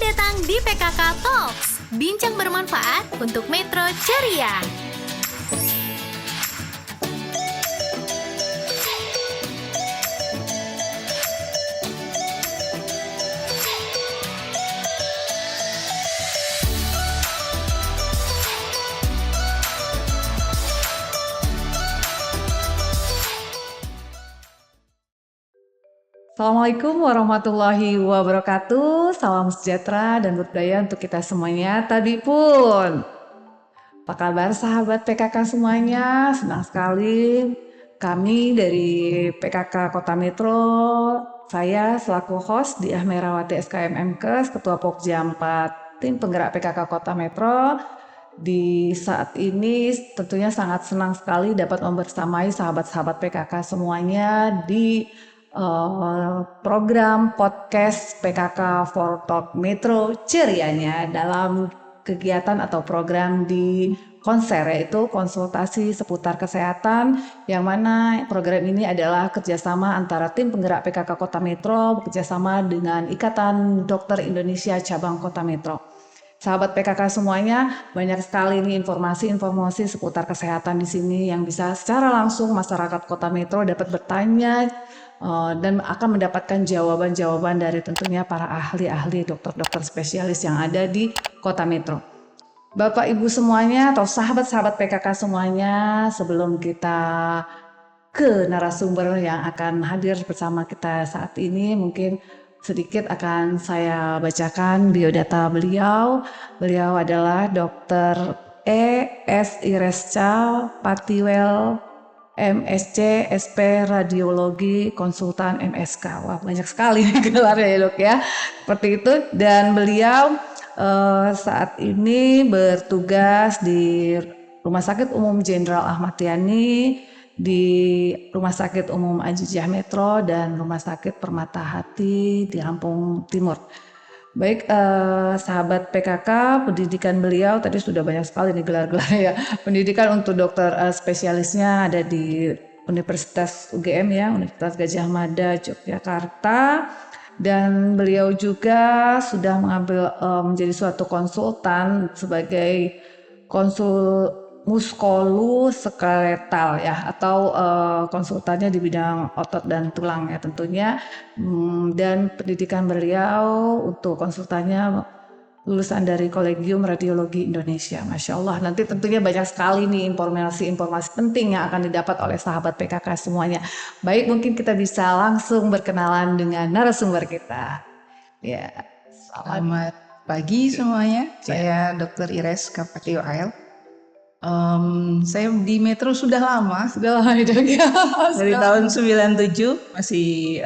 datang di PKK Talks, bincang bermanfaat untuk Metro Ceria. Assalamualaikum warahmatullahi wabarakatuh. Salam sejahtera dan budaya untuk kita semuanya. Tadi pun, apa kabar sahabat PKK semuanya? Senang sekali kami dari PKK Kota Metro, saya selaku host Diah Merawati SKM Mkes, Ketua Pokja 4 Tim Penggerak PKK Kota Metro. Di saat ini tentunya sangat senang sekali dapat membersamai sahabat-sahabat PKK semuanya di program podcast PKK for Talk Metro Cerianya dalam kegiatan atau program di konser, yaitu konsultasi seputar kesehatan, yang mana program ini adalah kerjasama antara tim penggerak PKK Kota Metro bekerjasama dengan Ikatan Dokter Indonesia Cabang Kota Metro. Sahabat PKK semuanya, banyak sekali nih informasi seputar kesehatan di sini yang bisa secara langsung masyarakat Kota Metro dapat bertanya dan akan mendapatkan jawaban-jawaban dari tentunya para ahli-ahli dokter-dokter spesialis yang ada di Kota Metro. Bapak Ibu semuanya atau sahabat-sahabat PKK semuanya, sebelum kita ke narasumber yang akan hadir bersama kita saat ini, mungkin sedikit akan saya bacakan biodata beliau. Beliau adalah Dr. E.S. Iresca Patiwel, MSc, SP Radiologi, Konsultan MSK. Wah, banyak sekali gelarnya ya dok ya. Seperti itu. Dan beliau saat ini bertugas di Rumah Sakit Umum Jenderal Ahmad Yani, di Rumah Sakit Umum Ajijah Metro, dan Rumah Sakit Permata Hati di Lampung Timur. Baik, sahabat PKK, pendidikan beliau tadi sudah banyak sekali nih gelar-gelarnya ya. Pendidikan untuk dokter spesialisnya ada di Universitas UGM ya, Universitas Gadjah Mada Yogyakarta. Dan beliau juga sudah mengambil menjadi suatu konsultan sebagai konsul muskuloskeletal ya, atau konsultannya di bidang otot dan tulang ya tentunya. Dan pendidikan beliau untuk konsultannya lulusan dari Kolegium Radiologi Indonesia. Masya Allah, nanti tentunya banyak sekali nih informasi-informasi penting yang akan didapat oleh sahabat PKK semuanya. Baik, mungkin kita bisa langsung berkenalan dengan narasumber kita. Ya, selamat pagi semuanya. Saya Dr. Iresca Patiwel. Saya di Metro sudah lama dok ya. Dari tahun 97 masih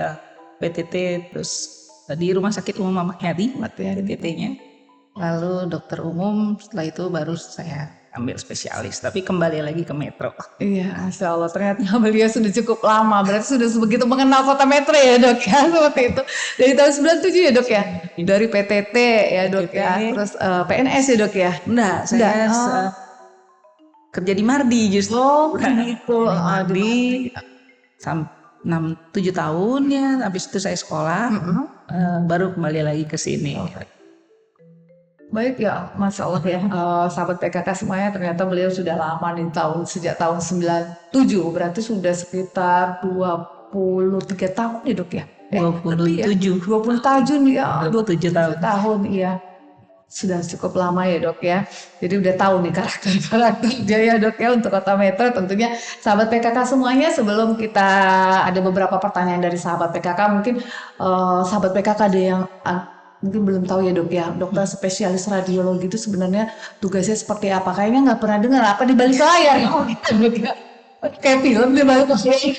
PTT, terus di Rumah Sakit Umum Ahmad Yani PTT-nya. Lalu dokter umum, setelah itu baru saya ambil spesialis, tapi kembali lagi ke Metro. Iya, Masya Allah, ternyata beliau sudah cukup lama, berarti sudah begitu mengenal Kota Metro ya dok ya, seperti itu. Dari tahun 97 ya dok ya, dari PTT ya dok ya, terus PNS ya dok ya. Enggak, saya kerja di Mardi justru. Gitu. Di 6-7 tahun ya, habis itu saya sekolah, baru kembali lagi ke sini. Baik ya, Masya Allah ya, sahabat PKK semuanya, ternyata beliau sudah lama nih, sejak tahun 97, berarti sudah sekitar 23 tahun ya dok ya? 27 tahun ya, 27 tahun iya. Sudah cukup lama ya dok ya, jadi udah tahu nih karakter-karakternya ya dok ya untuk Kota Metro. Tentunya sahabat PKK semuanya, sebelum kita ada beberapa pertanyaan dari sahabat PKK, mungkin sahabat PKK ada yang mungkin belum tahu ya dok ya, dokter spesialis radiologi itu sebenarnya tugasnya seperti apa? Kayaknya nggak pernah dengar, apa di balik layar dok ya? Kayak film di balik layar.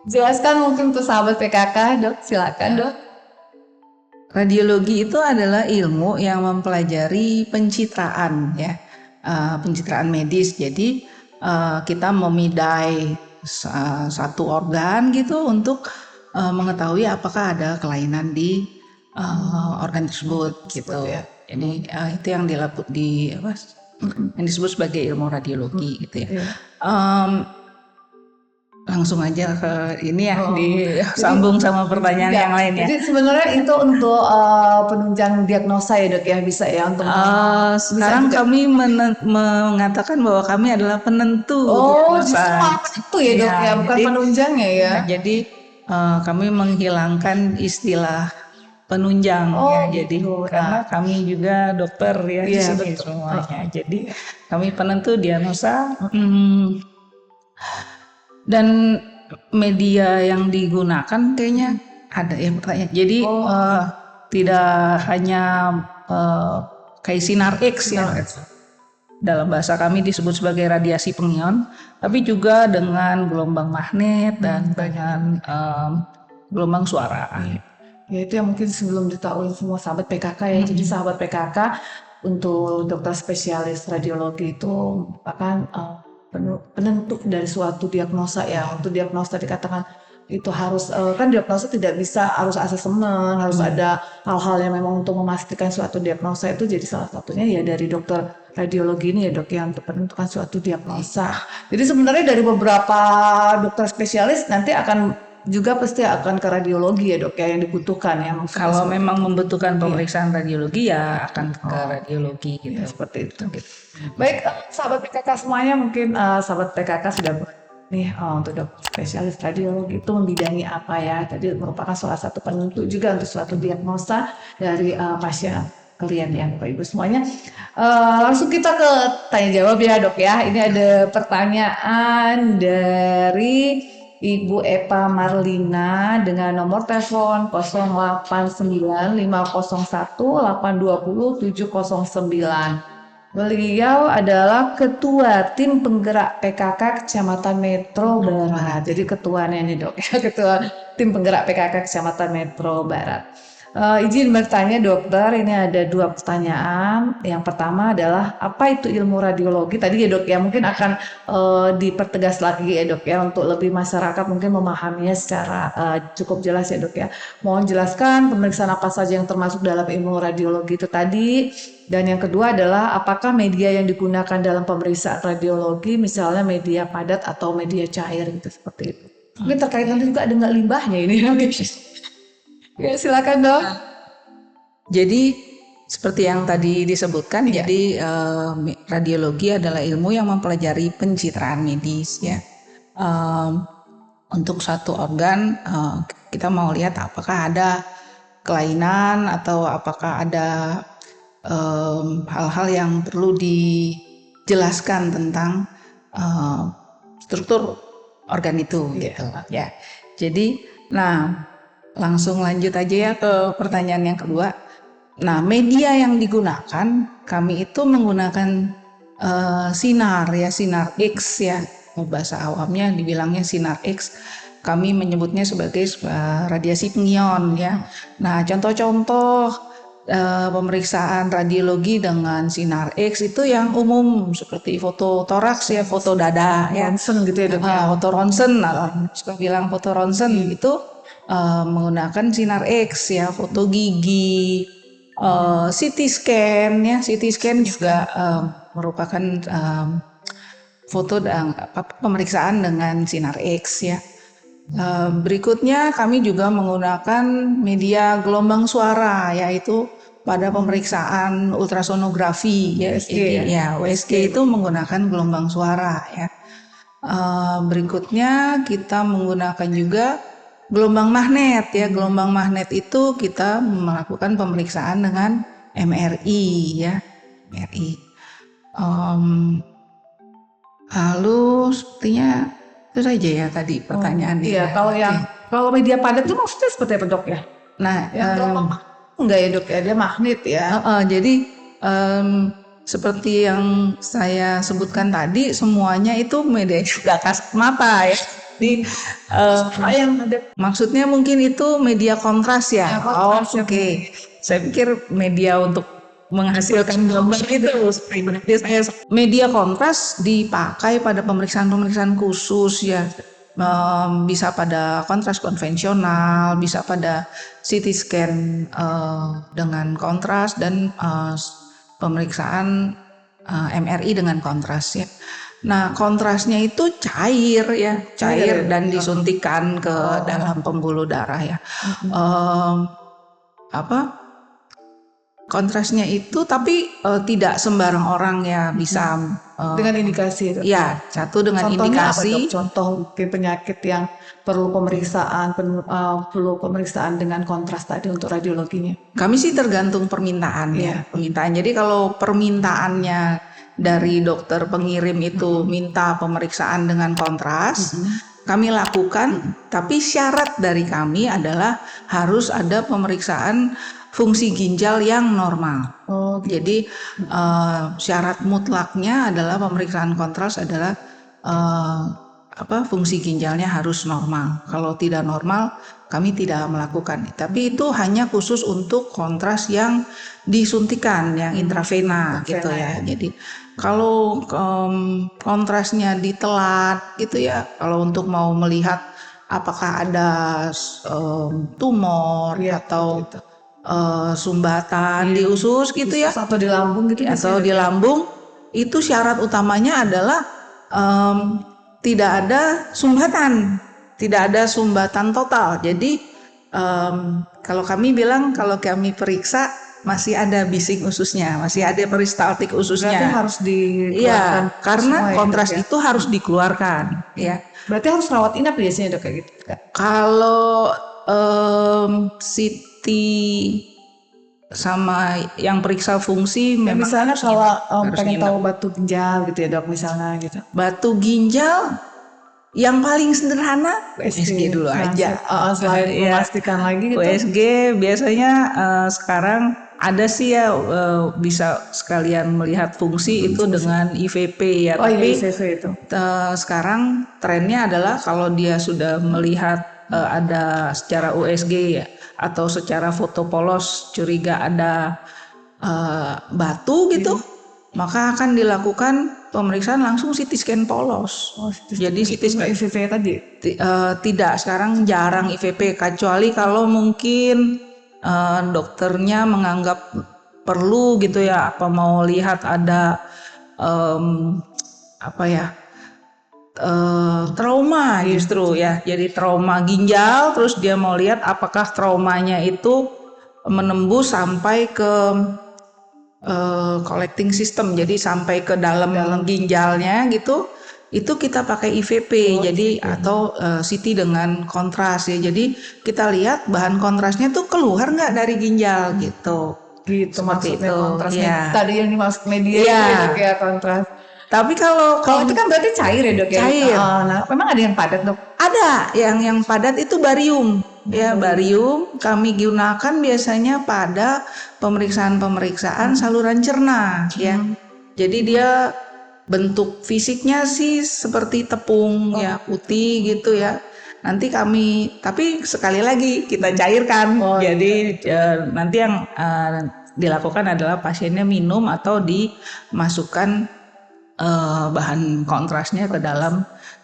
Jelaskan mungkin untuk sahabat PKK dok, silakan dok. Radiologi itu adalah ilmu yang mempelajari pencitraan ya, pencitraan medis. Jadi kita memidai satu organ gitu untuk mengetahui apakah ada kelainan di organ tersebut gitu ya. Jadi itu yang yang disebut sebagai ilmu radiologi gitu ya. Langsung aja ke ini ya, Oh, disambung sama pertanyaan ya, yang lain ya. jadi sebenarnya itu untuk penunjang diagnosa ya dok ya, bisa ya untuk bisa Sekarang juga. kami mengatakan bahwa kami adalah penentu Oh, justru diagnosa. malah itu ya dok Ya, ya, bukan jadi penunjangnya ya. jadi kami menghilangkan istilah penunjang Oh ya. Jadi gitu. karena Nah, kami juga dokter ya di iya sini betul. semuanya. Jadi kami penentu diagnosa. Dan media yang digunakan kayaknya ada ya pertanyaan. Jadi Oh, tidak hanya kayak sinar X ya. sinar. Dalam bahasa kami disebut sebagai radiasi pengion, tapi juga dengan gelombang magnet dan dengan gelombang suara. Ya itu yang mungkin sebelum diketahui semua sahabat PKK ya. Jadi sahabat PKK untuk dokter spesialis radiologi itu merupakan penentu dari suatu diagnosa ya. Untuk diagnosa dikatakan itu harus kan diagnosa tidak bisa harus asesmen, harus ada hal-hal yang memang untuk memastikan suatu diagnosa itu, jadi salah satunya ya dari dokter radiologi ini ya dok yang untuk menentukan suatu diagnosa. Jadi sebenarnya dari beberapa dokter spesialis nanti akan juga pasti akan ke radiologi ya dok ya yang dibutuhkan ya maksudnya Kalau seperti memang itu. membutuhkan pemeriksaan radiologi ya akan ke radiologi gitu. Ya, seperti itu. Baik sahabat PKK semuanya, mungkin sahabat PKK sudah nih untuk dokter spesialis radiologi itu membidangi apa ya. Tadi merupakan salah satu penentu juga untuk suatu diagnosa dari pasien kalian ya Bapak Ibu semuanya. Langsung kita ke tanya jawab ya dok ya. Ini ada pertanyaan dari Ibu Epa Marlina dengan nomor telepon 089501820709. Beliau adalah ketua tim penggerak PKK Kecamatan Metro Barat. Jadi ketuanya nih dok ya, ketua tim penggerak PKK Kecamatan Metro Barat. Izin bertanya dokter, ini ada dua pertanyaan. Yang pertama adalah apa itu ilmu radiologi? Tadi ya dok ya mungkin akan dipertegas lagi ya dok ya untuk lebih masyarakat mungkin memahaminya secara cukup jelas ya dok ya. Mohon jelaskan pemeriksaan apa saja yang termasuk dalam ilmu radiologi itu tadi. Dan yang kedua adalah apakah media yang digunakan dalam pemeriksaan radiologi misalnya media padat atau media cair gitu seperti itu. Mungkin terkait nanti juga dengan limbahnya ini. Ya, silakan dok. Jadi seperti yang tadi disebutkan, jadi radiologi adalah ilmu yang mempelajari pencitraan medis ya. Untuk satu organ kita mau lihat apakah ada kelainan atau apakah ada hal-hal yang perlu dijelaskan tentang struktur organ itu gitu ya. Jadi langsung lanjut aja ya ke pertanyaan yang kedua. Nah, media yang digunakan kami itu menggunakan sinar ya, sinar X ya. Bahasa awamnya dibilangnya sinar X. Kami menyebutnya sebagai radiasi pengion ya. Nah, contoh-contoh pemeriksaan radiologi dengan sinar X itu yang umum seperti foto toraks ya, foto dada ya. Ronsen gitu ya dok. Foto ronsen, suka bilang foto ronsen itu menggunakan sinar X ya, foto gigi, CT scan ya, CT scan juga merupakan foto dan pemeriksaan dengan sinar X ya. Berikutnya kami juga menggunakan media gelombang suara yaitu pada pemeriksaan ultrasonografi ya. USG Jadi ya. USG itu menggunakan gelombang suara ya. Berikutnya kita menggunakan juga gelombang magnet ya. Gelombang magnet itu kita melakukan pemeriksaan dengan MRI ya, MRI. Lalu sepertinya itu saja ya tadi pertanyaannya. Iya, kalau media padat itu maksudnya seperti apa dok ya? Nah, Enggak ya dok ya, dia magnet ya. jadi seperti yang saya sebutkan tadi, semuanya itu media nggak kasat mata ya. Jadi maksudnya mungkin itu media kontras ya. Oke. Saya pikir media untuk menghasilkan gambar itu. Media kontras dipakai pada pemeriksaan-pemeriksaan khusus ya. Bisa pada kontras konvensional, bisa pada CT scan dengan kontras dan pemeriksaan MRI dengan kontras ya. Nah, kontrasnya itu cair ya, Cair ya? dan disuntikan ke dalam pembuluh darah ya. Em, apa kontrasnya itu tapi tidak sembarang orang ya bisa Dengan indikasi itu. ya satu dengan Contohnya apa, indikasi. Dok? Contoh mungkin penyakit yang perlu pemeriksaan dengan kontras tadi untuk radiologinya. Kami sih tergantung permintaan ya, permintaan. Jadi kalau permintaannya dari dokter pengirim itu minta pemeriksaan dengan kontras, kami lakukan. Tapi syarat dari kami adalah harus ada pemeriksaan fungsi ginjal yang normal. Oh, Jadi syarat mutlaknya adalah pemeriksaan kontras adalah fungsi ginjalnya harus normal. Kalau tidak normal, kami tidak melakukan. Tapi itu hanya khusus untuk kontras yang disuntikan, yang intravena gitu ya. Jadi kalau kontrasnya ditelan gitu ya, kalau untuk mau melihat apakah ada tumor atau sumbatan di usus gitu ya, atau di lambung gitu atau di lambung, itu syarat utamanya adalah tidak ada sumbatan total. Jadi kalau kami bilang, kalau kami periksa masih ada bising ususnya, masih ada peristaltik ususnya. Berarti harus dikeluarkan. Iya, karena semua ya, kontras Dok, ya? itu harus dikeluarkan. Ya, Berarti harus rawat inap biasanya, Dok, kayak gitu. kalau CT sama yang periksa fungsi Ya, memang misalnya kalau harus pengen nginep. tahu batu ginjal gitu ya, Dok, misalnya gitu. Batu ginjal yang paling sederhana USG dulu aja. Selain Ya, memastikan lagi gitu. USG biasanya sekarang ada sih ya, bisa sekalian melihat fungsi itu dengan IVP ya. Oh iya, Tapi ICV itu. sekarang trennya adalah kalau dia sudah melihat ada secara USG ya, atau secara foto polos curiga ada batu gitu, maka akan dilakukan pemeriksaan langsung CT scan polos. Jadi CT scan ICV tadi. tidak, sekarang jarang IVP, kecuali kalau mungkin dokternya menganggap perlu gitu ya, apa mau lihat ada trauma justru ya, jadi trauma ginjal, terus dia mau lihat apakah traumanya itu menembus sampai ke collecting system, jadi sampai ke dalam ginjalnya gitu. Itu kita pakai IVP, jadi atau CT dengan kontras ya. Jadi kita lihat bahan kontrasnya tuh keluar nggak dari ginjal gitu. Gitu Seperti maksudnya itu, kontras. ya. Tadi yang dimaksud media Iya. itu ya, Dok, ya, kontras. Tapi kalau Kalau itu kan berarti cair ya, Dok, ya? Cair. Nah, memang ada yang padat, Dok? ada yang padat itu barium. Ya, barium kami gunakan biasanya pada pemeriksaan saluran cerna ya. Jadi dia bentuk fisiknya sih seperti tepung ya, putih gitu ya. Nanti tapi sekali lagi kita cairkan. Jadi nanti yang dilakukan adalah pasiennya minum atau dimasukkan bahan kontrasnya ke dalam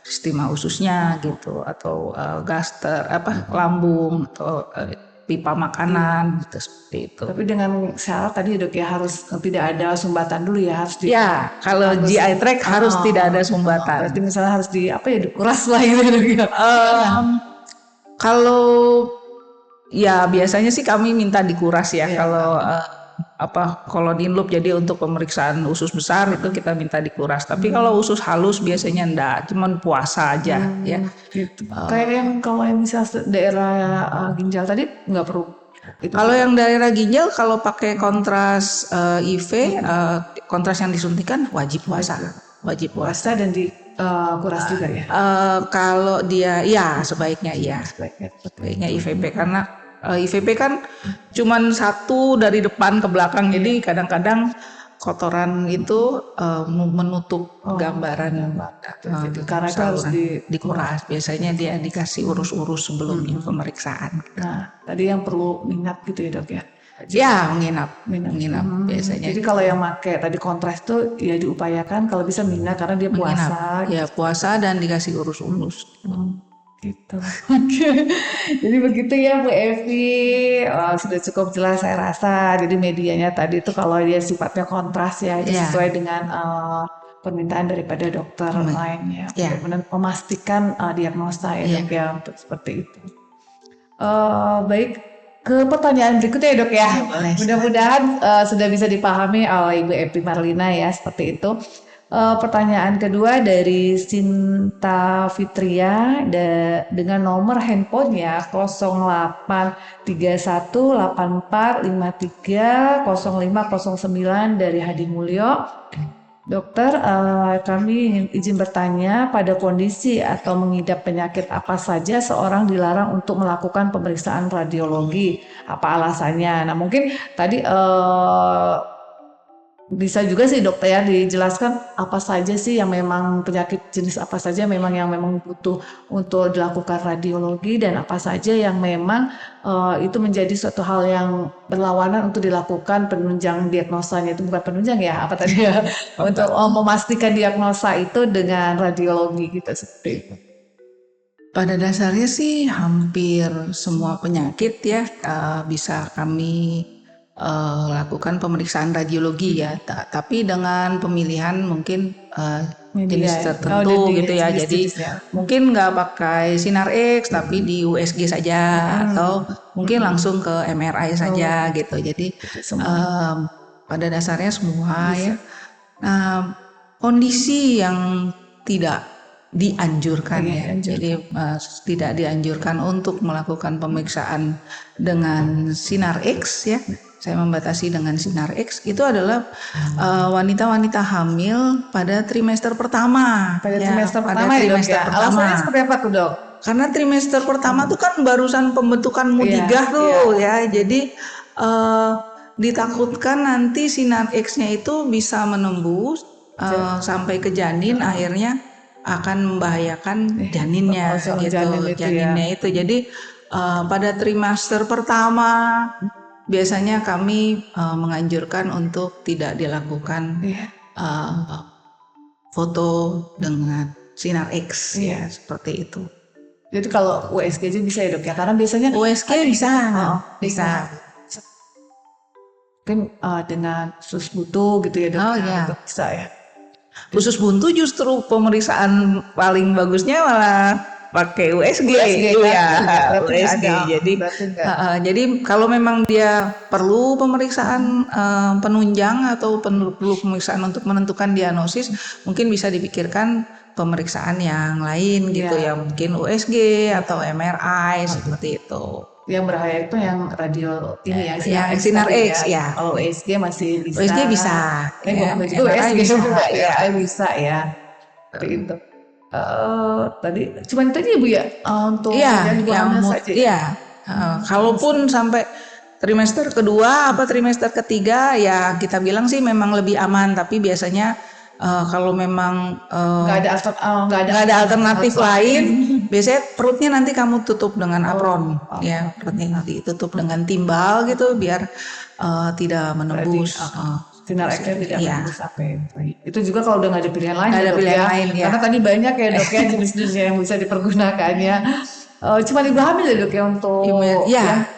sistema ususnya gitu, atau lambung atau pipa makanan gitu, seperti itu. Tapi dengan syarat tadi, Dok, ya harus tidak ada sumbatan dulu ya, harus Ya, kalau GI tract harus tidak ada sumbatan. Berarti misalnya harus dikuras lah gitu, Dok, ya. Kalau ya biasanya sih kami minta dikuras ya. Kalau kolon loop, jadi untuk pemeriksaan usus besar itu kita minta dikuras. Tapi kalau usus halus biasanya enggak, cuman puasa aja ya. Gitu. Kayak yang kalau yang misalnya daerah ginjal tadi nggak perlu. Kalau yang daerah ginjal, kalau pakai kontras IV, kontras yang disuntikan wajib puasa. Wajib puasa. Puasa dan dikuras juga ya. Kalau dia ya sebaiknya iya. Sebaiknya IVP, karena IVP kan cuman satu dari depan ke belakang, jadi kadang-kadang kotoran itu menutup gambaran. Karena itu harus dikuras. Biasanya dia dikasih urus-urus sebelumnya pemeriksaan. Nah, tadi yang perlu minat gitu ya, Dok, ya. Ya, menginap biasanya. Jadi kalau yang pakai tadi kontras itu ya diupayakan kalau bisa minat, karena dia puasa. Ya, puasa dan dikasih urus-urus. Gitu. Jadi begitu ya, Bu Evi. Sudah cukup jelas saya rasa. Jadi medianya tadi itu kalau dia sifatnya kontras ya, itu sesuai dengan permintaan daripada dokter lainnya Ya. untuk memastikan diagnosa ya Iya. dok ya untuk seperti itu. Baik, ke pertanyaan berikutnya ya dok ya. Boleh. Mudah-mudahan sudah bisa dipahami oleh Ibu Epi Marlina ya seperti itu. Pertanyaan kedua dari Sinta Fitria dengan nomor handphonenya 083184530509 dari Hadi Mulyo. Dokter, kami izin bertanya, pada kondisi atau mengidap penyakit apa saja seorang dilarang untuk melakukan pemeriksaan radiologi? Apa alasannya? Nah, mungkin tadi bisa juga sih dokter ya dijelaskan apa saja sih yang memang penyakit jenis apa saja memang yang memang butuh untuk dilakukan radiologi dan apa saja yang memang itu menjadi suatu hal yang berlawanan untuk dilakukan penunjang diagnosanya, itu bukan penunjang ya apa tadi ya untuk memastikan diagnosa itu dengan radiologi gitu seperti itu. Pada dasarnya sih hampir semua penyakit ya bisa kami lakukan pemeriksaan radiologi ya, tapi dengan pemilihan mungkin jenis tertentu gitu ya. Jadi mungkin nggak pakai sinar X tapi di USG saja atau mungkin langsung ke MRI saja gitu. Jadi pada dasarnya semua ya. Nah, kondisi yang tidak dianjurkan ya. Jadi tidak dianjurkan untuk melakukan pemeriksaan dengan sinar X ya. Saya membatasi dengan sinar X itu adalah wanita-wanita hamil pada trimester pertama. Pada trimester pertama ya dok ya. Alasannya seperti apa tuh dok? Karena trimester pertama tuh kan barusan pembentukan mudigah tuh ya. Jadi ditakutkan nanti sinar X-nya itu bisa menembus sampai ke janin, akhirnya akan membahayakan janinnya gitu. Janinnya itu. Jadi pada trimester pertama biasanya kami menganjurkan untuk tidak dilakukan foto dengan sinar X ya seperti itu. Jadi kalau USG aja bisa ya dok ya, karena biasanya USG bisa. Mungkin dengan usus buntu gitu ya dok. Itu bisa ya. Usus buntu justru pemeriksaan paling bagusnya malah pakai USG ya. USG. Jadi kalau memang dia perlu pemeriksaan penunjang atau perlu pemeriksaan untuk menentukan diagnosis, mungkin bisa dipikirkan pemeriksaan yang lain gitu ya, mungkin USG atau MRI seperti itu. Yang bahaya itu yang radio ini ya, sinar X ya. Kalau USG masih bisa. USG bisa. USG bisa ya. Seperti itu. Tadi cuma itu aja Bu ya untuk yang saja. Iya. Kalaupun sampai trimester kedua apa trimester ketiga ya kita bilang sih memang lebih aman, tapi biasanya kalau memang nggak ada alternatif lain, biasanya perutnya nanti kamu tutup dengan apron, ya perutnya nanti tutup dengan timbal gitu biar tidak menembus. Sinar X-nya tidak menembus sampai itu juga kalau udah nggak ada pilihan lain. Karena tadi banyak ya dok ya jenis-jenis yang bisa dipergunakannya. Cuma ibu hamil ya dok ya untuk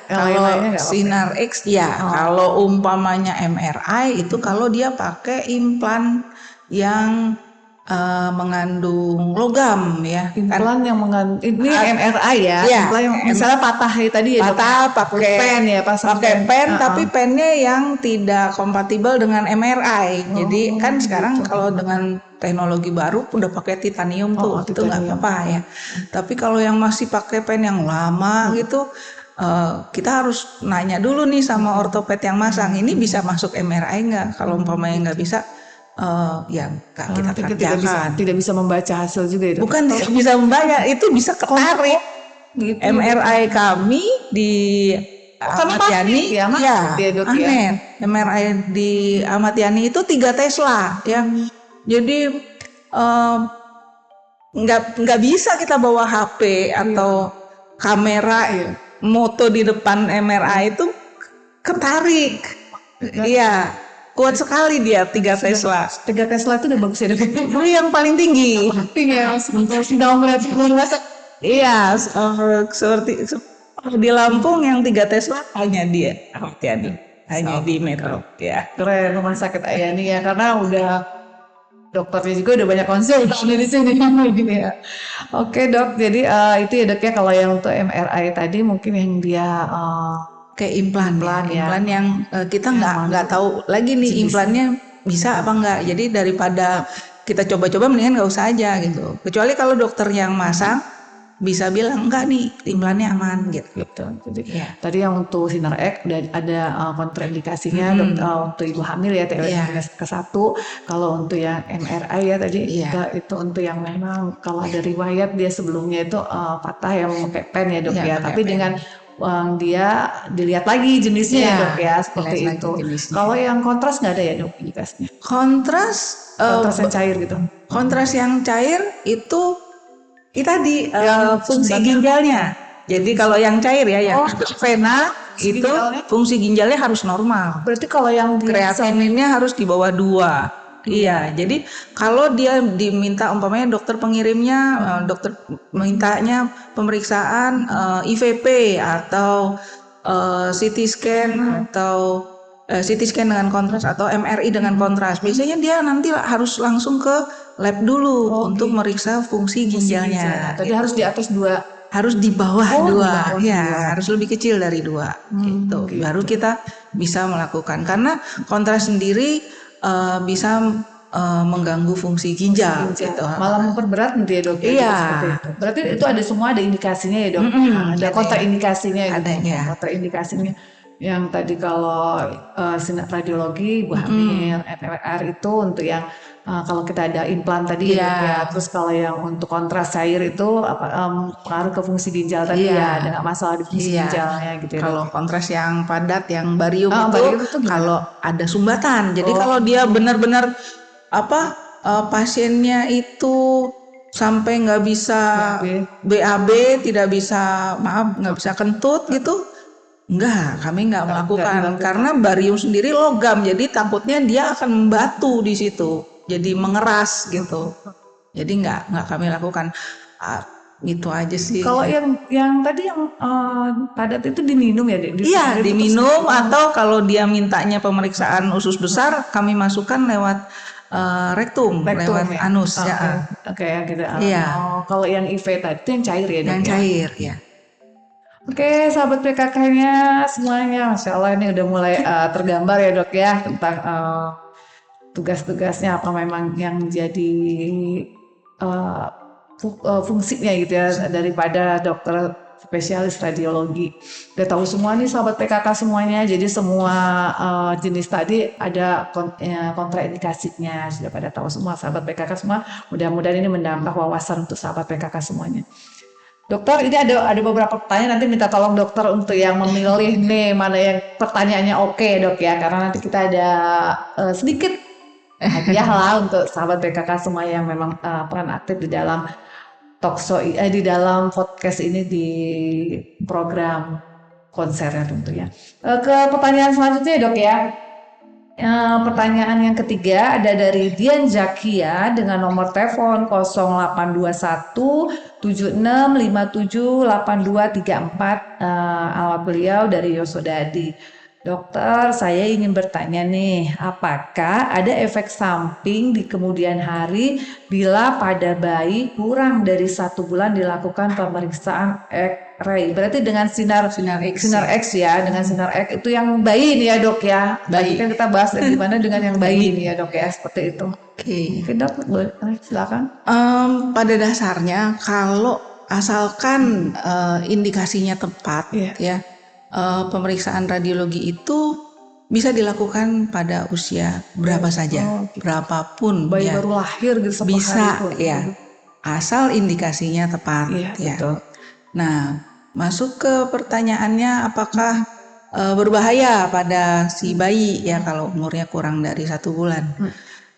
kalau sinar X kalau umpamanya MRI itu kalau dia pakai implan yang mengandung logam ya. Implan yang mengandung ini MRI ya. Implan yang misalnya patah tadi ya. Patah pakai pen ya, pakai pen tapi pennya yang tidak kompatibel dengan MRI. Jadi kan sekarang kalau dengan teknologi baru udah pakai titanium tuh, itu nggak apa-apa ya. Tapi kalau yang masih pakai pen yang lama gitu, kita harus nanya dulu nih sama ortoped yang masang, ini bisa masuk MRI nggak? Kalau umpamanya nggak bisa, kita kerjakan. Tidak bisa membaca hasil juga itu. Bukan tidak bisa membaca, itu bisa ketarik. Gitu. MRI kami di Ahmad Yani, MRI di Ahmad Yani itu 3 Tesla ya. Jadi nggak bisa kita bawa HP atau kamera moto di depan MRI itu ketarik. Iya. Kuat sekali dia 3 Tesla. 3 Tesla itu udah bagus ya. Itu yang paling tinggi. Iya, seperti di Lampung yang 3 Tesla hanya dia. Hanya di Metro ya. Keren rumah sakit Ayani ya, karena udah dokternya juga udah banyak konsultan di sini gitu ya. Oke dok, jadi itu ya dok ya kalau yang untuk MRI tadi mungkin yang dia Kayak implan Implan ya. implan yang kita Yang nggak tahu lagi nih jenisnya. implannya bisa apa enggak. Jadi daripada kita coba-coba mendingan nggak usah aja gitu. Kecuali kalau dokter yang masang bisa bilang enggak nih implannya aman gitu. gitu. Jadi Iya. tadi yang untuk sinar X udah ada kontraindikasinya untuk ibu hamil ya TWS Iya. ke-1. Kalau untuk yang MRI ya tadi Iya. itu untuk yang memang kalau ada riwayat dia sebelumnya itu patah yang pakai pen ya dok Iya, ya. pakai Tapi pen. dengan dia dilihat lagi jenisnya ya Iya, dok ya seperti dilihat lagi itu. jenisnya. Kalau yang kontras nggak ada ya dok indikasinya. Kontras Kontras yang cair gitu. kontras yang cair itu tadi Yang fungsi sumbangan. ginjalnya. Jadi kalau yang cair ya, yang vena itu ginjalnya? fungsi ginjalnya harus normal. Berarti kalau yang dia Kreatininnya harus di bawah 2. Iya, jadi kalau dia diminta umpamanya dokter pengirimnya, dokter mintanya pemeriksaan IVP atau CT scan atau CT scan dengan kontras atau MRI dengan kontras. Biasanya dia nanti harus langsung ke lab dulu untuk meriksa fungsi ginjalnya. tadi harus di atas 2. Harus di bawah Oh, di 2, bawah ya 2. harus lebih kecil dari 2 gitu. Baru kita bisa melakukan karena kontras sendiri bisa mengganggu fungsi ginjal gitu. Malah memperberat nanti ya dok ya, Iya. seperti itu. Berarti itu ada semua ada indikasinya ya dok. Ada ada kontraindikasinya ya dok. Adanya. Kontraindikasinya yang tadi kalau sinar radiologi ibu hamil, MR itu untuk yang kalau kita ada implan tadi ya, Iya. dok ya. Terus kalau yang untuk kontras cair itu pengaruh ke fungsi ginjal tadi Iya. ya, ada nggak masalah di fungsi Iya. ginjalnya gitu ya. Kalau kontras yang padat yang barium itu barium itu gimana? kalau ada sumbatan. Jadi kalau dia benar-benar pasiennya itu sampai nggak bisa BAB, tidak bisa nggak bisa kentut gitu. Enggak, kami nggak melakukan karena barium sendiri logam, jadi takutnya dia akan membatu di situ, jadi mengeras gitu. Jadi nggak kami lakukan. Itu aja sih. Kalau yang tadi yang padat itu diminum ya dek? Iya, diminum atau kalau dia mintanya pemeriksaan usus besar, kami masukkan lewat rektum, lewat ya? anus ya. Oke ya gitu. Iya. Kalau yang IV tadi itu yang cair ya dok? Yang ya? cair ya. Oke, sahabat PKK-nya semuanya, Masya Allah ini udah mulai tergambar ya dok ya tentang tugas-tugasnya apa memang yang jadi fungsinya gitu ya daripada dokter spesialis radiologi. Udah tahu semua nih sahabat PKK semuanya, jadi semua jenis tadi ada kontraindikasinya, sudah pada tahu semua sahabat PKK semua. Mudah-mudahan ini menambah wawasan untuk sahabat PKK semuanya. Dokter, ini ada beberapa pertanyaan, nanti minta tolong dokter untuk yang memilih nih mana yang pertanyaannya oke dok ya, karena nanti kita ada sedikit hadiah lah untuk sahabat PKK semua yang memang peran aktif di dalam talkshow, di dalam podcast ini di program konsernya tentunya. Ke pertanyaan selanjutnya dok ya. Pertanyaan yang ketiga ada dari Dian Zakia dengan nomor telepon 0821 7657 8234. Alamat beliau dari Yosodadi. Dokter, saya ingin bertanya nih, apakah ada efek samping di kemudian hari bila pada bayi kurang dari 1 bulan dilakukan pemeriksaan X-ray? Berarti dengan sinar X ya, dengan sinar X itu yang bayi nih ya dok ya. Tadi kan kita bahas gimana dengan yang bayi nih ya dok ya, seperti itu. Oke. Mungkin dok, boleh silakan. Pada dasarnya kalau asalkan indikasinya tepat ya. Pemeriksaan radiologi itu bisa dilakukan pada usia berapa saja, berapapun Bayi ya. baru lahir gitu Bisa itu. ya, asal indikasinya tepat ya. Betul. Nah, masuk ke pertanyaannya apakah berbahaya pada si bayi ya kalau umurnya kurang dari 1 bulan.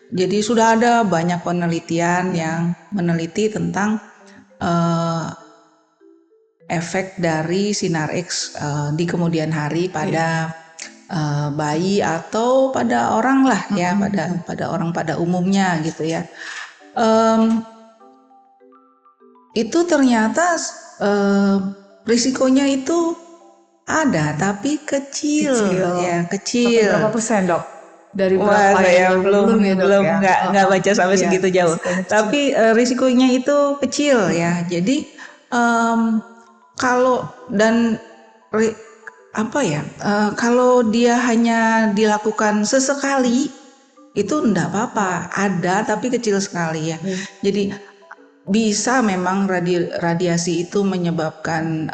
Jadi sudah ada banyak penelitian yang meneliti tentang efek dari sinar X di kemudian hari pada bayi atau pada orang lah ya, pada orang pada umumnya gitu ya. Itu ternyata risikonya itu ada tapi kecil. Berapa persen dok? dari Wah, berapa saya yang belum ya dok belum ya? nggak baca sampai Iya, segitu jauh. risikonya kecil. Tapi risikonya itu kecil ya. Jadi em, kalau dan ri- apa ya? Kalau dia hanya dilakukan sesekali itu enggak apa-apa. Ada tapi kecil sekali ya. Jadi bisa memang radiasi itu menyebabkan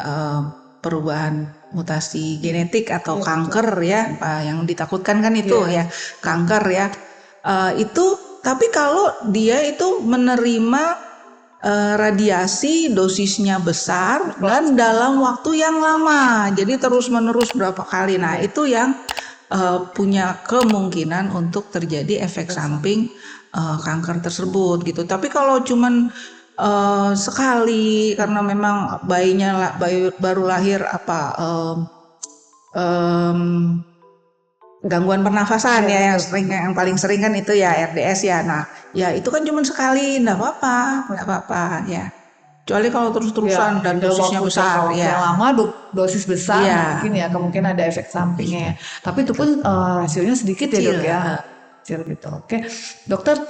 perubahan mutasi genetik atau kanker ya, yang ditakutkan kan itu ya, kanker ya. Itu tapi kalau dia itu menerima radiasi dosisnya besar dan dalam waktu yang lama, jadi terus-menerus berapa kali. Nah, itu yang punya kemungkinan untuk terjadi efek samping kanker tersebut gitu. Tapi kalau cuman sekali karena memang bayinya baru lahir em, gangguan pernafasan ya yang paling sering kan itu ya RDS ya. Nah, ya itu kan cuma sekali, enggak apa-apa ya. Kecuali kalau terus-terusan dan dalam dosisnya waktu besar jangka waktu yang ya. lama dosis besar Iya. mungkin ya kemungkinan ada efek sampingnya ya. Tapi itu pun hasilnya sedikit ya dok ya. Kecil gitu. Oke, dokter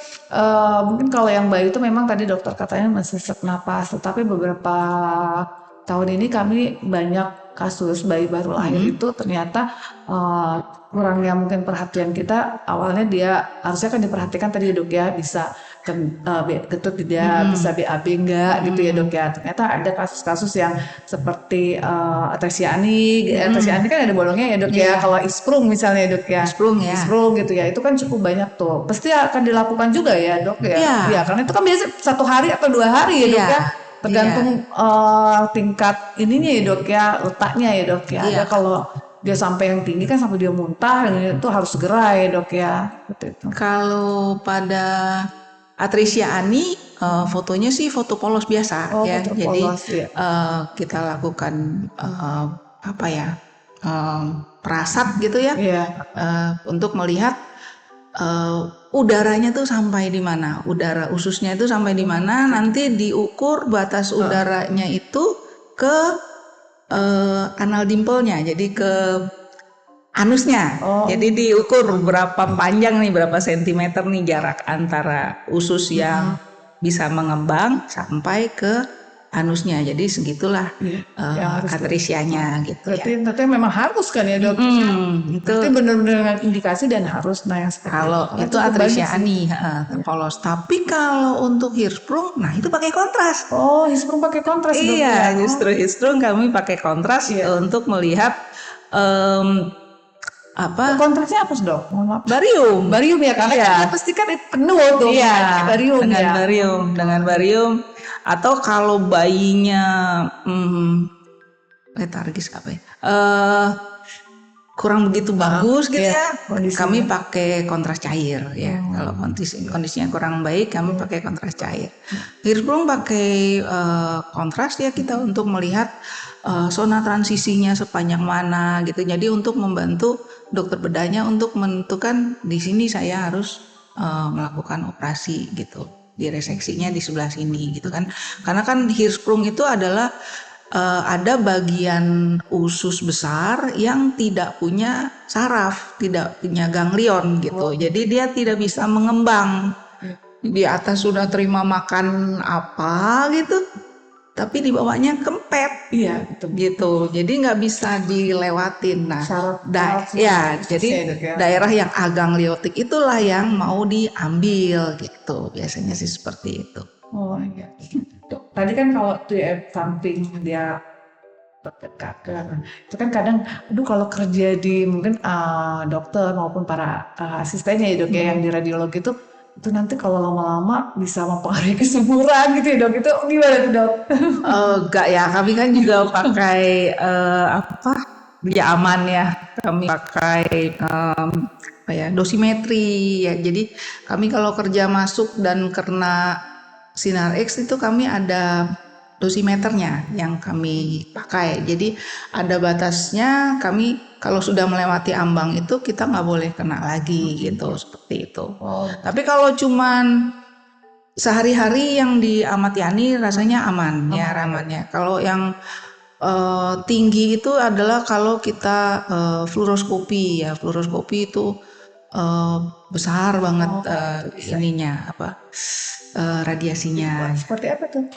mungkin kalau yang bayi itu memang tadi dokter katanya masih sesak napas, tetapi beberapa tahun ini kami banyak kasus bayi baru lahir itu ternyata kurangnya mungkin perhatian kita. Awalnya dia harusnya kan diperhatikan tadi dok ya, bisa getut tidak, bisa BAB enggak gitu ya dok ya. Ternyata ada kasus-kasus yang seperti atesiani kan ada bolongnya ya dok ya. Kalau isprung misalnya dok ya, isprung gitu ya, itu kan cukup banyak tuh. Pasti akan dilakukan juga ya dok ya. Iya, karena itu kan biasa 1 hari atau 2 hari ya dok ya. Tergantung tingkat ininya ya dok ya, letaknya ya dok ya. Ada kalau dia sampai yang tinggi kan sampai dia muntah, itu harus segera ya dok ya. Gitu itu. Kalau pada Atresia Ani fotonya sih foto polos biasa ya. Foto Jadi polos, ya. kita lakukan perasat gitu ya. Untuk melihat udaranya tuh sampai di mana, udara ususnya itu sampai di mana, nanti diukur batas udaranya itu ke anal dimplenya, jadi ke anusnya. Jadi diukur berapa panjang nih, berapa sentimeter nih jarak antara usus yang bisa mengembang sampai ke anusnya. Jadi segitulah atresianya gitu ya. Berarti memang harus kan ya dok? Itu benar-benar indikasi dan harus yang seperti kalau itu atresia ani polos. Tapi kalau untuk Hirschsprung, nah itu pakai kontras. Oh, Hirschsprung pakai kontras dok. Iya, justru Hirschsprung kami pakai kontras untuk melihat kontrasnya apa dok? Barium ya, karena kan pasti kan penuh tuh. Iya, barium dengan barium. Atau kalau bayinya letargis apa ya? Kurang begitu bagus gitu ya. Kami pakai kontras cair ya. Kalau kondisinya kurang baik, kami pakai kontras cair. Hirschsprung pakai kontras ya kita untuk melihat zona transisinya sepanjang mana gitu. Jadi untuk membantu dokter bedahnya untuk menentukan di sini saya harus melakukan operasi gitu. Di reseksinya di sebelah sini gitu kan. Karena kan Hirschsprung itu adalah ada bagian usus besar yang tidak punya saraf, tidak punya ganglion gitu. Jadi dia tidak bisa mengembang. Di atas sudah terima makan apa gitu, tapi di bawahnya kempet. Iya, gitu. Jadi nggak bisa dilewatin. Nah, jadi daerah yang agangliotik itulah yang mau diambil gitu. Biasanya sih seperti itu. Oh iya. Tadi kan kalau di samping dia kanker, itu kan kadang, kalau kerja di mungkin dokter maupun para asistennya ya dok ya yang di radiologi itu nanti kalau lama-lama bisa mempengaruhi kesuburan gitu ya dok, itu gimana tuh dok? Enggak ya, kami kan juga pakai dia aman ya, kami pakai dosimetri ya. Jadi kami kalau kerja masuk dan kena sinar X itu kami ada dosimeternya yang kami pakai. Jadi ada batasnya, kami kalau sudah melewati ambang itu kita nggak boleh kena lagi gitu, seperti itu. Tapi kalau cuman sehari-hari yang diamati Ani rasanya aman ya, amannya. Kalau yang tinggi itu adalah kalau kita fluoroskopi ya, fluoroskopi itu besar banget Bisa. ininya radiasinya. Seperti apa tuh?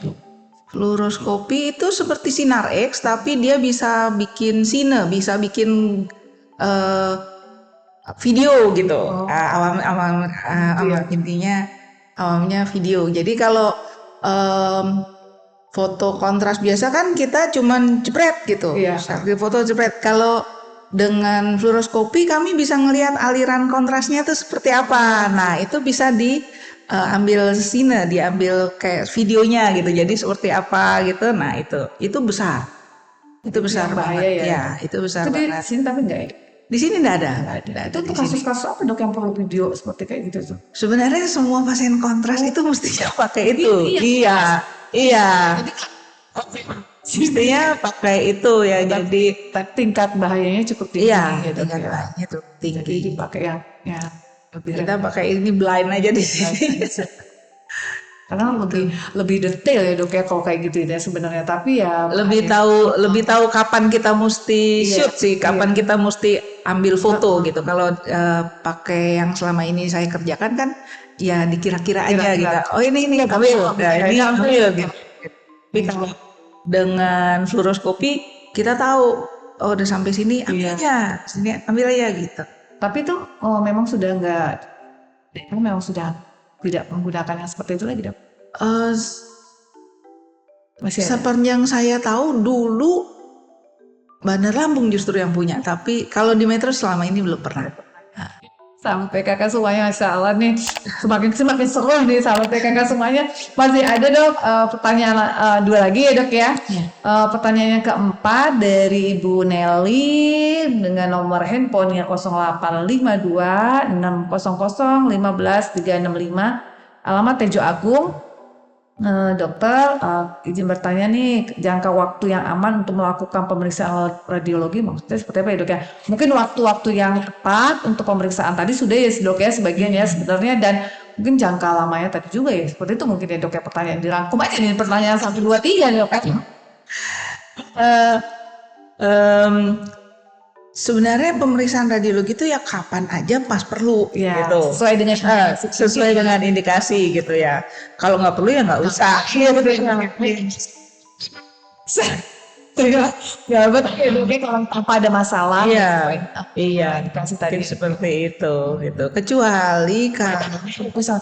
Fluoroskopi itu seperti sinar X, tapi dia bisa bikin sine, bisa bikin eh, video gitu. Intinya awamnya video. Jadi kalau foto kontras biasa kan kita cuman jepret gitu. Iya. Selfie foto jepret. Kalau dengan fluoroskopi kami bisa ngelihat aliran kontrasnya itu seperti apa. Nah, itu bisa diambil sine, diambil kayak videonya gitu. Jadi seperti apa gitu. Nah, itu besar. Itu besar bahaya banget. ya. Itu besar Itu di banget. sini tapi enggak ya? Di sini enggak ada. Itu tuh kasus-kasus apa dok yang perlu video seperti kayak gitu tuh? Sebenarnya semua pasien kontras itu mestinya pakai itu. Iya. Mestinya pakai itu ya. Jadi Tingkat bahayanya cukup tinggi. iya, ya, dok, tingkat ya. bahayanya tuh Jadi tinggi. dipakai yang lebih Kita pakai ini blind aja di sini. karena lebih detail ya dok ya kalau kayak gitu ya sebenarnya, tapi ya lebih tahu kapan kita mesti shoot sih, kapan kita mesti ambil foto gitu. Kalau pakai yang selama ini saya kerjakan kan ya dikira-kira aja gitu. Oh ini ambil, ini ambil gitu. Tapi kalau dengan fluoroskopi kita tahu oh udah sampai sini ambil aja, sini ambil aja gitu. tapi itu memang sudah tidak menggunakan yang seperti itu lagi dok. Masih ada? Sepanjang saya tahu dulu Bandar Lampung justru yang punya, tapi kalau di Metro selama ini belum pernah. Sampai kakak semuanya, Masya Allah nih semakin seru nih sahabat PKK semuanya. Masih ada dok pertanyaan dua lagi ya dok ya. Pertanyaan yang keempat dari Ibu Nelly dengan nomor handphonenya 0852 600 15365, alamat Tejo Agung. Dokter, izin bertanya nih, jangka waktu yang aman untuk melakukan pemeriksaan radiologi maksudnya seperti apa ya dok ya? Mungkin waktu-waktu yang tepat untuk pemeriksaan tadi sudah ya dok ya sebagian ya sebenarnya, dan mungkin jangka lamanya tadi juga ya seperti itu mungkin ya dok ya, pertanyaan dirangkum aja nih pertanyaan 1, 2, 3 dok kan? Sebenarnya pemeriksaan radiologi itu ya kapan aja pas perlu gitu. Sesuai dengan indikasi gitu ya. Kalau nggak perlu ya nggak usah. Ya betul ya dok, kalau tanpa ada masalah. Iya, indikasi tadi seperti itu gitu. Kecuali kalau misal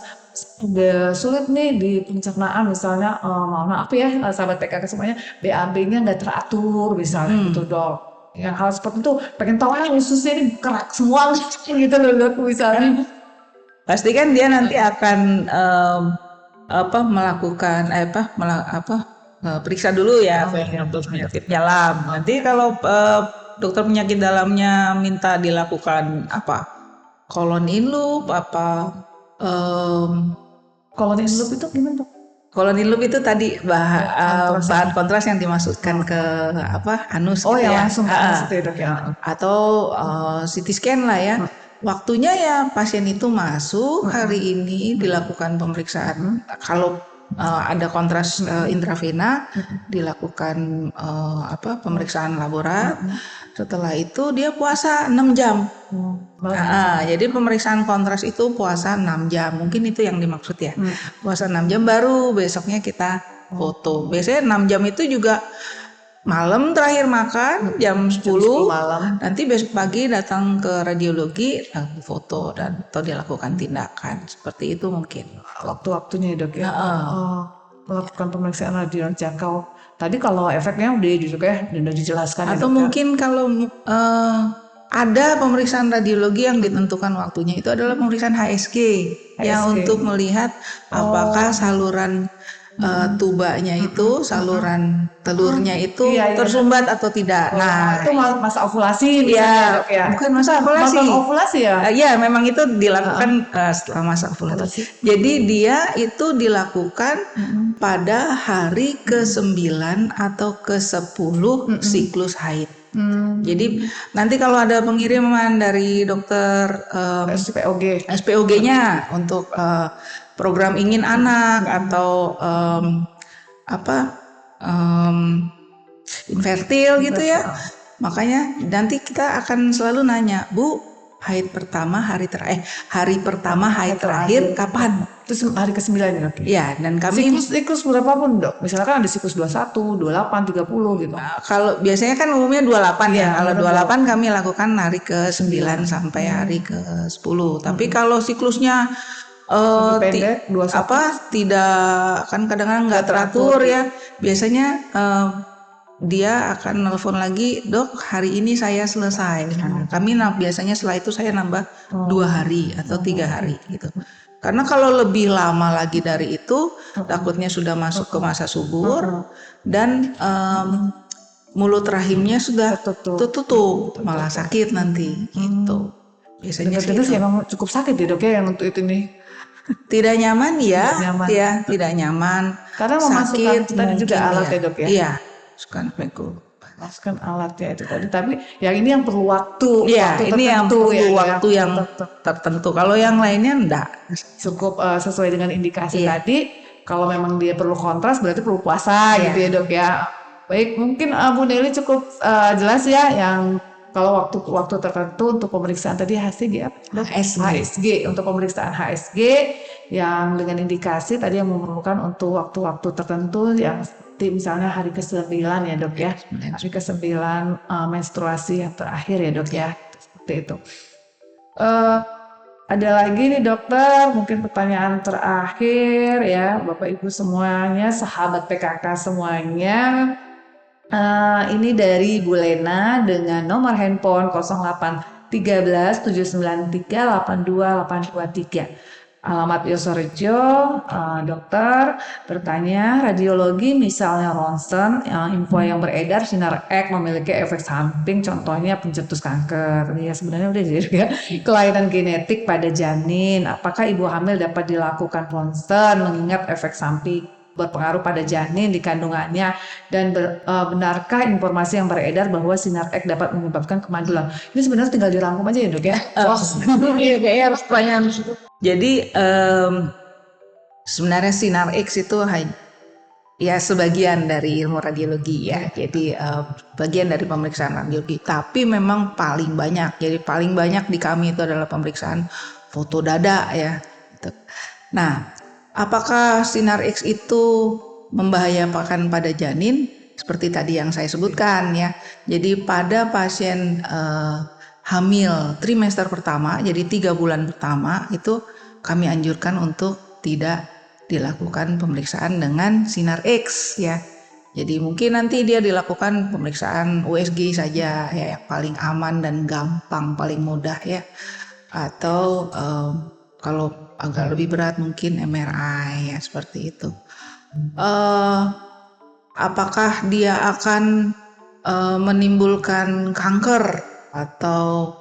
udah sulit nih di pencernaan misalnya, mohon maaf ya sahabat PKK semuanya, BAB-nya nggak teratur misalnya gitu dok. Yang hal seperti itu pengen tahu ususnya ini kerak semua gitu loh dok misalnya. pasti kan dia nanti akan melakukan periksa dulu ya untuk penyakit dalam. Nanti kalau dokter penyakit dalamnya minta dilakukan colon in loop Colon in loop itu gimana dok? Colon in loop itu tadi bahan kontras yang dimasukkan ke anus Oh gitu ya ya. langsung ke dok ya. Atau CT scan lah ya. Waktunya ya pasien itu masuk hari ini dilakukan pemeriksaan. Kalau ada kontras intravena dilakukan pemeriksaan laborat. Setelah itu dia puasa 6 jam. Jadi pemeriksaan kontras itu puasa 6 jam. Mungkin itu yang dimaksud ya. Puasa 6 jam baru besoknya kita foto. Biasanya 6 jam itu juga malam terakhir makan jam 10 malam. Nanti besok pagi datang ke radiologi foto atau dilakukan tindakan. Seperti itu mungkin. Waktu-waktunya dok ya. Melakukan pemeriksaan radiologi jangkau. Tadi kalau efeknya udah dijelaskan. Atau mungkin kalau ada pemeriksaan radiologi yang ditentukan waktunya itu adalah pemeriksaan HSG. Yang untuk melihat apakah saluran tubanya itu, saluran telurnya itu tersumbat atau tidak. Nah, itu masa ovulasi ya. Bukan masa ovulasi. Masa ovulasi ya? Iya, memang itu dilakukan setelah masa ovulasi. Jadi dia itu dilakukan pada hari ke-9 atau ke-10 siklus haid. Jadi nanti kalau ada pengiriman dari dokter SPOG-nya untuk program ingin anak atau infertil gitu ya, makanya nanti kita akan selalu nanya, Bu, haid pertama, hari pertama, haid terakhir kapan? Itu hari ke-9 ya dok? Ya, dan kami Siklus berapapun dok? Misalkan ada siklus 21, 28, 30 gitu. kalau biasanya kan umumnya 28 ya. Iya, Kalau benar. 28 kami lakukan hari ke-9 sampai hari ke-10. Tapi kalau siklusnya Lebih pendek, 21. tidak kan kadang-kadang nggak teratur ya. Biasanya dia akan nelpon lagi, dok hari ini saya selesai. Nah, kami biasanya setelah itu saya nambah 2 hari atau 3 hari gitu. Karena kalau lebih lama lagi dari itu, takutnya sudah masuk ke masa subur dan mulut rahimnya sudah tutup, malah sakit nanti gitu. Biasanya sih Terus emang cukup sakit ya dok ya yang untuk itu nih. tidak nyaman ya, Tidak nyaman. ya tidak nyaman. Karena memasukkan tadi juga alat ya dok ya. Iya, masukkan pekul. Masukkan alatnya itu tadi. Tapi yang ini yang perlu waktu. Iya, waktu ini yang tertentu perlu ya, waktu yang tertentu. Kalau yang lainnya enggak. cukup sesuai dengan indikasi tadi. Kalau memang dia perlu kontras berarti perlu puasa gitu ya dok ya. Baik, mungkin Bu Nelly cukup jelas ya yang kalau waktu tertentu untuk pemeriksaan tadi HSG apa? HSG untuk pemeriksaan HSG yang dengan indikasi tadi yang memerlukan untuk waktu-waktu tertentu yang seperti misalnya hari ke-9 ya dok ya. Hari ke-9 menstruasi yang terakhir ya dok ya. Seperti itu. Ada lagi nih dokter, mungkin pertanyaan terakhir ya Bapak Ibu semuanya, sahabat PKK semuanya. Ini dari Bu Lena dengan nomor handphone 08 13 793 82823. Alamat Yosorejo, dokter bertanya radiologi misalnya ronsen, info yang beredar sinar X memiliki efek samping, contohnya pencetus kanker. Ya sebenarnya udah jadi ya. Kelainan genetik pada janin, apakah ibu hamil dapat dilakukan ronsen mengingat efek samping berpengaruh pada janin di kandungannya dan benarkah informasi yang beredar bahwa sinar X dapat menyebabkan kemandulan? Ini sebenarnya tinggal dirangkum aja ya dok ya. Iya kayaknya harus pertanyaan. Jadi sebenarnya sinar X itu ya sebagian dari ilmu radiologi ya. Jadi bagian dari pemeriksaan radiologi. Tapi memang paling banyak. Jadi paling banyak di kami itu adalah pemeriksaan foto dada ya. Nah, apakah sinar X itu membahayakan pada janin? Seperti tadi yang saya sebutkan ya. Jadi pada pasien hamil trimester pertama, jadi 3 bulan pertama itu kami anjurkan untuk tidak dilakukan pemeriksaan dengan sinar X ya. Jadi mungkin nanti dia dilakukan pemeriksaan USG saja ya, yang paling aman dan gampang, paling mudah ya. Atau kalau agak lebih berat mungkin MRI ya, seperti itu. Apakah dia akan menimbulkan kanker atau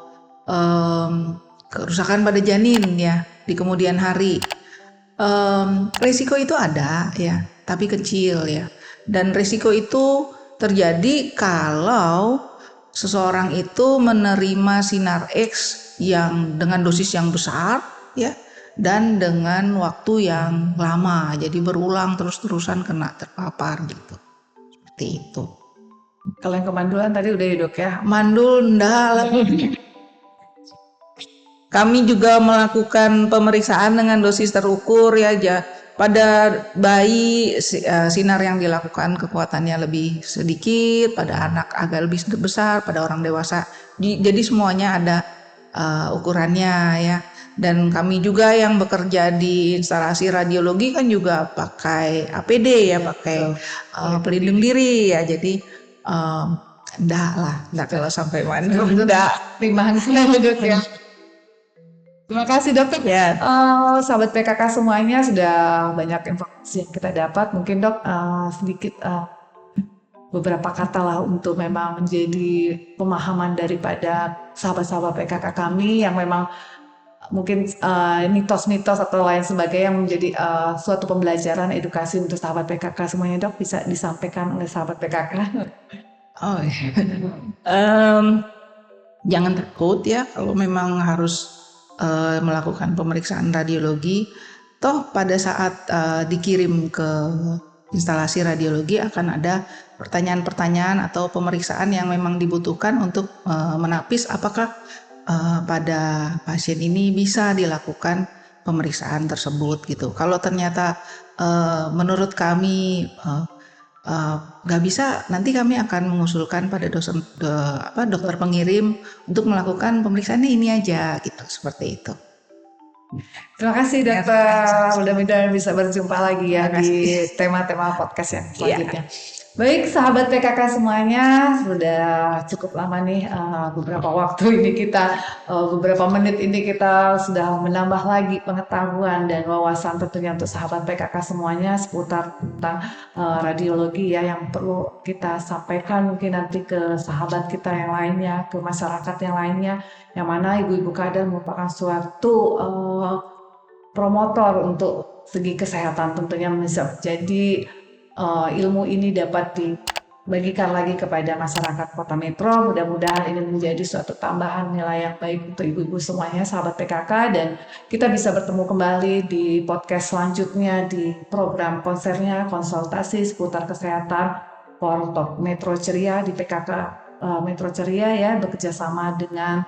kerusakan pada janin ya di kemudian hari? Risiko itu ada ya, tapi kecil ya. Dan risiko itu terjadi kalau seseorang itu menerima sinar X yang dengan dosis yang besar ya, dan dengan waktu yang lama, jadi berulang terus-terusan kena terpapar gitu, seperti itu. Kalau yang kemandulan tadi udah ya dok ya. Mandul enggak. Kami juga melakukan pemeriksaan dengan dosis terukur ya. Pada bayi sinar yang dilakukan kekuatannya lebih sedikit, pada anak agak lebih besar, pada orang dewasa. Jadi semuanya ada ukurannya ya. Dan kami juga yang bekerja di instalasi radiologi kan juga pakai APD ya, pakai pelindung diri ya. Jadi enggak kalau sampai mandul. Enggak. Terima kasih dok ya. Terima kasih dokter ya. Sahabat PKK semuanya sudah banyak informasi yang kita dapat. Mungkin dok sedikit beberapa kata lah untuk memang menjadi pemahaman daripada sahabat-sahabat PKK kami yang memang mungkin mitos-mitos atau lain sebagainya yang menjadi suatu pembelajaran edukasi untuk sahabat PKK semuanya dok, bisa disampaikan oleh sahabat PKK. Oh iya. Jangan takut ya kalau memang harus melakukan pemeriksaan radiologi. Toh pada saat dikirim ke instalasi radiologi akan ada pertanyaan-pertanyaan atau pemeriksaan yang memang dibutuhkan untuk menapis apakah pada pasien ini bisa dilakukan pemeriksaan tersebut gitu. Kalau ternyata menurut kami nggak bisa, nanti kami akan mengusulkan pada dokter pengirim untuk melakukan pemeriksaannya ini aja gitu, seperti itu. Terima kasih dokter. Mudah-mudahan bisa berjumpa lagi ya Terima kasih. di tema-tema podcast yang selanjutnya. Baik sahabat PKK semuanya, sudah cukup lama nih beberapa waktu ini kita beberapa menit ini kita sudah menambah lagi pengetahuan dan wawasan tentunya untuk sahabat PKK semuanya seputar tentang radiologi ya yang perlu kita sampaikan mungkin nanti ke sahabat kita yang lainnya, ke masyarakat yang lainnya, yang mana ibu-ibu kadar merupakan suatu promotor untuk segi kesehatan tentunya. Jadi ilmu ini dapat dibagikan lagi kepada masyarakat Kota Metro. Mudah-mudahan ini menjadi suatu tambahan nilai yang baik untuk ibu-ibu semuanya, sahabat PKK, dan kita bisa bertemu kembali di podcast selanjutnya di program konsernya konsultasi seputar kesehatan Fortalk Metro Ceria di PKK Metro Ceria ya, bekerja sama dengan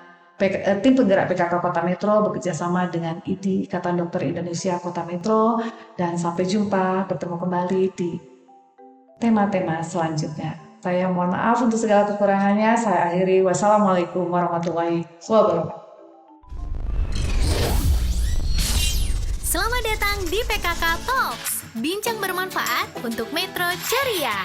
tim penggerak PKK Kota Metro, bekerja sama dengan IDI Ikatan Dokter Indonesia Kota Metro, dan sampai jumpa, bertemu kembali di tema-tema selanjutnya. Saya mohon maaf untuk segala kekurangannya. Saya akhiri. Wassalamualaikum warahmatullahi wabarakatuh. Selamat datang di PKK Talks, bincang bermanfaat untuk Metro Ceria.